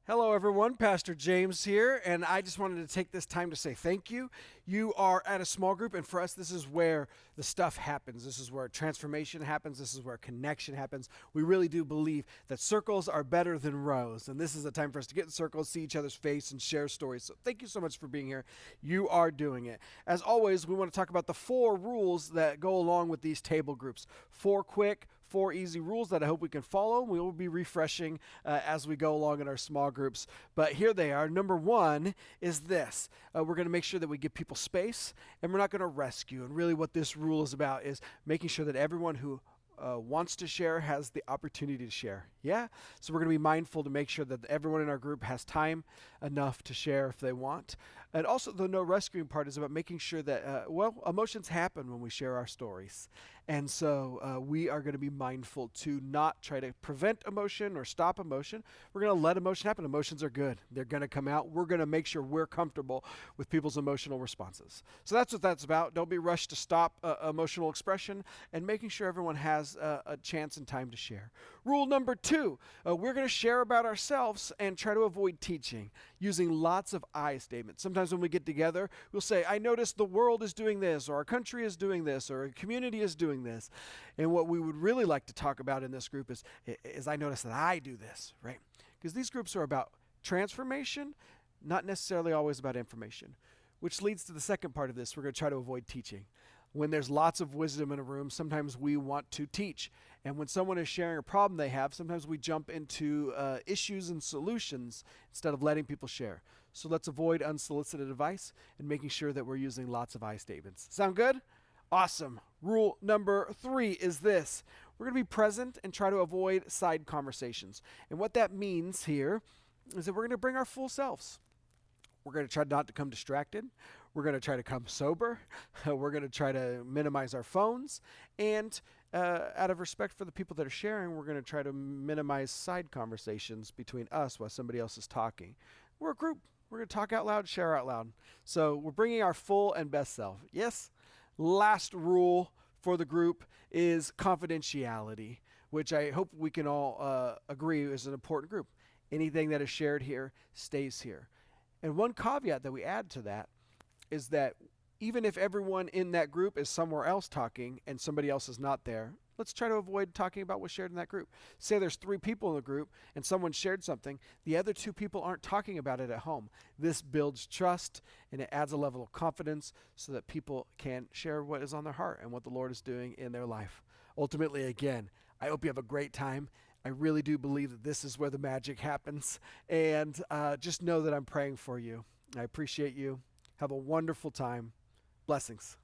Hello, everyone. Pastor James here, and I just wanted to take this time to say thank you. You are at a small group, and for us, this is where the stuff happens. This is where transformation happens. This is where connection happens. We really do believe that circles are better than rows, and this is a time for us to get in circles, see each other's face, and share stories. So thank you so much for being here. You are doing it. As always, we want to talk about the 4 rules that go along with these table groups. 4 quick, 4 easy rules that I hope we can follow. We will be refreshing as we go along in our small groups. But here they are. Number 1 is this. We're going to make sure that we give people space, and we're not going to rescue. And really what this rule is about is making sure that everyone who wants to share has the opportunity to share. Yeah? So we're going to be mindful to make sure that everyone in our group has time enough to share if they want. And also the no rescuing part is about making sure that, emotions happen when we share our stories. And so we are going to be mindful to not try to prevent emotion or stop emotion. We're going to let emotion happen. Emotions are good. They're going to come out. We're going to make sure we're comfortable with people's emotional responses. So that's what that's about. Don't be rushed to stop emotional expression, and making sure everyone has a chance and time to share. Rule number 2, we're going to share about ourselves and try to avoid teaching using lots of I statements. Sometimes when we get together, we'll say, I noticed the world is doing this, or our country is doing this, or a community is doing this. And what we would really like to talk about in this group is I noticed that I do this, right? Because these groups are about transformation, not necessarily always about information, which leads to the second part of this. We're going to try to avoid teaching. When there's lots of wisdom in a room, sometimes we want to teach. And when someone is sharing a problem they have, sometimes we jump into issues and solutions instead of letting people share. So let's avoid unsolicited advice and making sure that we're using lots of I statements. Sound good? Awesome. Rule number 3 is this. We're going to be present and try to avoid side conversations. And what that means here is that we're going to bring our full selves. We're going to try not to come distracted. We're going to try to come sober. We're going to try to minimize our phones. And out of respect for the people that are sharing, we're going to try to minimize side conversations between us while somebody else is talking. We're a group. We're going to talk out loud, share out loud. So we're bringing our full and best self. Yes? Last rule for the group is confidentiality, which I hope we can all agree is an important group. Anything that is shared here stays here. And one caveat that we add to that is that even if everyone in that group is somewhere else talking and somebody else is not there, let's try to avoid talking about what's shared in that group. Say there's 3 people in the group and someone shared something. The other 2 people aren't talking about it at home. This builds trust and it adds a level of confidence so that people can share what is on their heart and what the Lord is doing in their life. Ultimately, again, I hope you have a great time. I really do believe that this is where the magic happens. And just know that I'm praying for you. I appreciate you. Have a wonderful time. Blessings.